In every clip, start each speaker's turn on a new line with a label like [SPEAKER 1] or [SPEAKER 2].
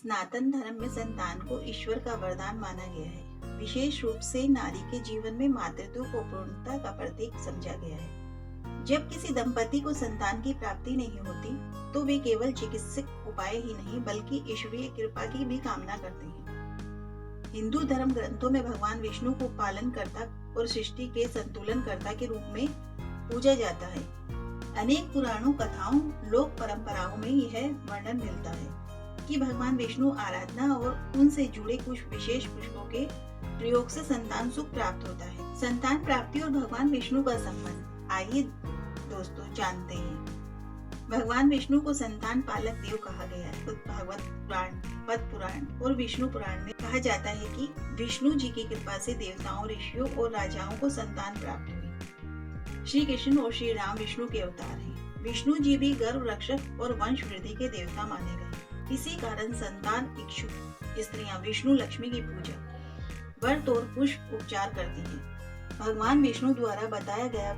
[SPEAKER 1] सनातन धर्म में संतान को ईश्वर का वरदान माना गया है। विशेष रूप से नारी के जीवन में मातृत्व को पूर्णता का प्रतीक समझा गया है। जब किसी दंपति को संतान की प्राप्ति नहीं होती तो वे केवल चिकित्सक उपाय ही नहीं बल्कि ईश्वरीय कृपा की भी कामना करते हैं। हिंदू धर्म ग्रंथों में भगवान विष्णु को पालनकर्ता और सृष्टि के संतुलनकर्ता के रूप में पूजा जाता है। अनेक पुराणों, कथाओं, लोक परंपराओं में यह वर्णन मिलता है कि भगवान विष्णु आराधना और उनसे जुड़े कुछ विशेष पुष्पों के प्रयोग से संतान सुख प्राप्त होता है। संतान प्राप्ति और भगवान विष्णु का संबंध, आइए दोस्तों जानते हैं। भगवान विष्णु को संतान पालक देव कहा गया है। भागवत पुराण, पद्म पुराण और विष्णु पुराण में कहा जाता है कि विष्णु जी की कृपा से देवताओं, ऋषियों और राजाओं को संतान प्राप्त हुई। श्री कृष्ण और श्री राम विष्णु के अवतार हैं। विष्णु जी भी गर्भ रक्षक और वंश वृद्धि के देवता माने गए। इसी कारण संतान इच्छुक स्त्रियां विष्णु लक्ष्मी की पूजा, व्रत और पुष्प उपचार करती हैं। भगवान विष्णु द्वारा बताया गया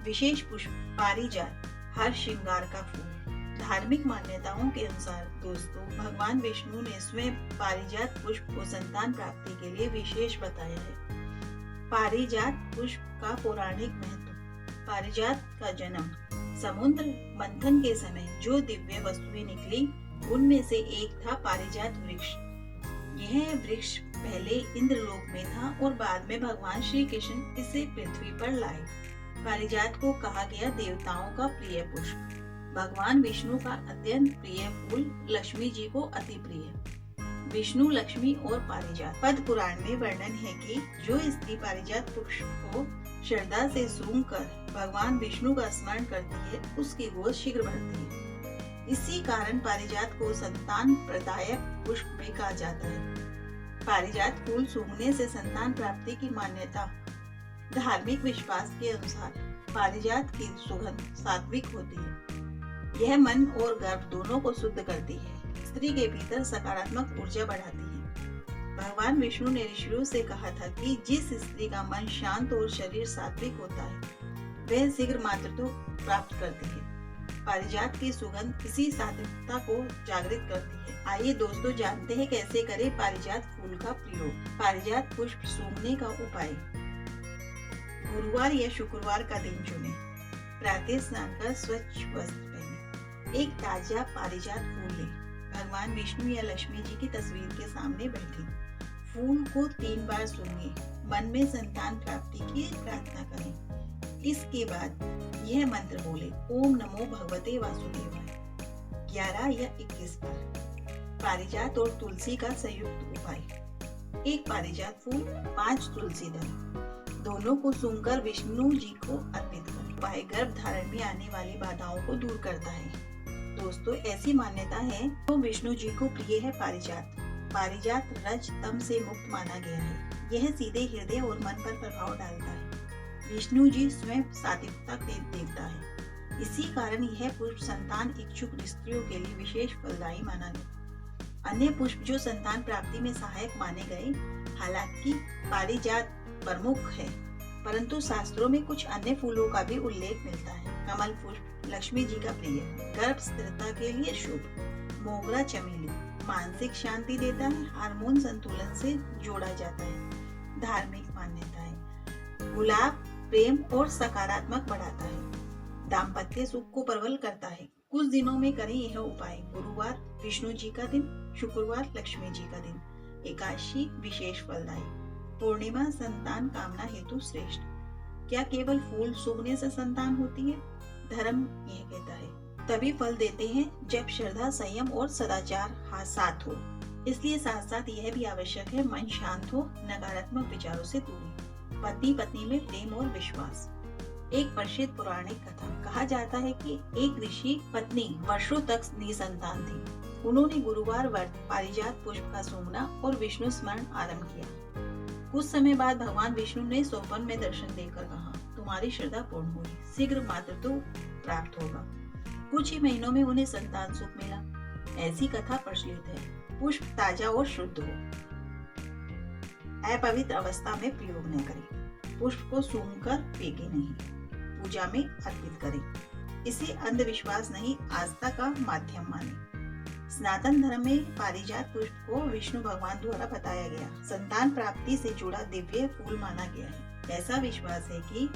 [SPEAKER 1] विशेष पुष्प पारिजात, हर श्रृंगार का फूल। धार्मिक मान्यताओं के अनुसार दोस्तों, भगवान विष्णु ने स्वयं पारिजात पुष्प को संतान प्राप्ति के लिए विशेष बताया है। पारिजात पुष्प का पौराणिक महत्व। पारिजात का जन्म समुद्र मंथन के समय जो दिव्य वस्तुएं निकली उनमें से एक था पारिजात वृक्ष। यह वृक्ष पहले इंद्रलोक में था और बाद में भगवान श्री कृष्ण इसे पृथ्वी पर लाए। पारिजात को कहा गया देवताओं का प्रिय पुष्प। भगवान विष्णु का अत्यंत प्रिय फूल लक्ष्मी जी को अति प्रिय। विष्णु, लक्ष्मी और पारिजात। पद्म पुराण में वर्णन है कि जो स्त्री पारिजात पुष्प को श्रद्धा से सूंघकर भगवान विष्णु का स्मरण करती है उसकी गोद शीघ्र बढ़ती है। इसी कारण पारिजात को संतान प्रदायक पुष्प भी कहा जाता है। पारिजात फूल सूंघने से संतान प्राप्ति की मान्यता। धार्मिक विश्वास के अनुसार पारिजात की सुगंध सात्विक होती है। यह मन और गर्भ दोनों को शुद्ध करती है। स्त्री के भीतर सकारात्मक ऊर्जा बढ़ाती है। भगवान विष्णु ने ऋषियों से कहा था कि जिस स्त्री का मन शांत और शरीर सात्विक होता है वह शीघ्र मातृत्व प्राप्त करती है। पारिजात की सुगंध इसी सात्विकता को जागृत करती है। आइए दोस्तों जानते हैं कैसे करें पारिजात फूल का प्रयोग। पारिजात पुष्प सूंघने का उपाय। गुरुवार या शुक्रवार का दिन चुनें। प्रातः स्नान कर स्वच्छ वस्त्र पहने। एक ताजा पारिजात फूल लें। भगवान विष्णु या लक्ष्मी जी की तस्वीर के सामने बैठे। फूल को 3 बार सूंघें। मन में संतान प्राप्ति की प्रार्थना करें। इसके बाद यह मंत्र बोले, ओम नमो भगवते वासुदेवाय 11 या 21 बार। पारिजात और तुलसी का संयुक्त उपाय। एक पारिजात फूल, 5 तुलसी दल, दोनों को सूंघकर विष्णु जी को अर्पित करें। उपाय गर्भ धारण में आने वाली बाधाओं को दूर करता है। दोस्तों, ऐसी मान्यता है तो विष्णु जी को प्रिय है पारिजात। पारिजात रज तम से मुक्त माना गया है। यह सीधे हृदय और मन पर प्रभाव डालता है। विष्णु जी स्वयं सात्विकता के देवता है। इसी कारण यह पुष्प संतान इच्छुक स्त्रियों के लिए विशेष फलदायी माना गया। अन्य पुष्प जो संतान प्राप्ति में सहायक माने गए, हालांकि पारिजात प्रमुख है, परंतु शास्त्रों में कुछ अन्य फूलों का भी उल्लेख मिलता है। कमल पुष्प लक्ष्मी जी का प्रिय, गर्भ स्थिरता के लिए शुभ। मोगरा चमेली मानसिक शांति देता है, हार्मोन संतुलन से जोड़ा जाता है। धार्मिक मान्यता है। गुलाब प्रेम और सकारात्मक बढ़ाता है। दाम्पत्य सुख को प्रबल करता है। कुछ दिनों में करें यह उपाय। गुरुवार विष्णु जी का दिन, शुक्रवार लक्ष्मी जी का दिन, एकादशी विशेष फलदायी, पूर्णिमा संतान कामना हेतु श्रेष्ठ। क्या केवल फूल सूंघने से संतान होती है? धर्म यह कहता है तभी फल देते हैं जब श्रद्धा, संयम और सदाचार साथ हो। इसलिए साथ साथ यह भी आवश्यक है मन शांत हो, नकारात्मक विचारों से दूरी। पति पत्नी में प्रेम और विश्वास। एक प्रसिद्ध पौराणिक कथा। कहा जाता है कि एक ऋषि पत्नी वर्षों तक निसंतान थी। उन्होंने गुरुवार व्रत पारिजात पुष्प का सूंघना और विष्णु स्मरण आरंभ किया। कुछ समय बाद भगवान विष्णु ने स्वप्न में दर्शन देकर कहा, तुम्हारी श्रद्धा पूर्ण हुई, शीघ्र मातृत्व प्राप्त होगा। कुछ ही महीनों में उन्हें संतान सुख मिला। ऐसी कथा प्रचलित है। पुष्प ताजा और शुद्ध हो। अपवित्र अवस्था में प्रयोग न करें। पुष्प को सूंघकर फेंके नहीं, पूजा में अर्पित करें। इसे अंधविश्वास नहीं, आस्था का माध्यम माने। सनातन धर्म में पारिजात पुष्प को विष्णु भगवान द्वारा बताया गया संतान प्राप्ति से जुड़ा दिव्य फूल माना गया है। ऐसा विश्वास है कि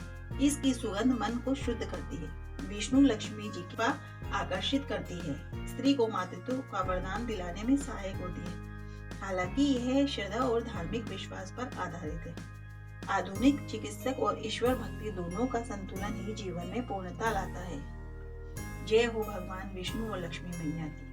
[SPEAKER 1] इसकी सुगंध मन को शुद्ध करती है, विष्णु लक्ष्मी जी की आकर्षित करती है, स्त्री को मातृत्व का वरदान दिलाने में सहायक होती है। हालांकि यह श्रद्धा और धार्मिक विश्वास पर आधारित है। आधुनिक चिकित्सक और ईश्वर भक्ति दोनों का संतुलन ही जीवन में पूर्णता लाता है। जय हो भगवान विष्णु और लक्ष्मी मैया की।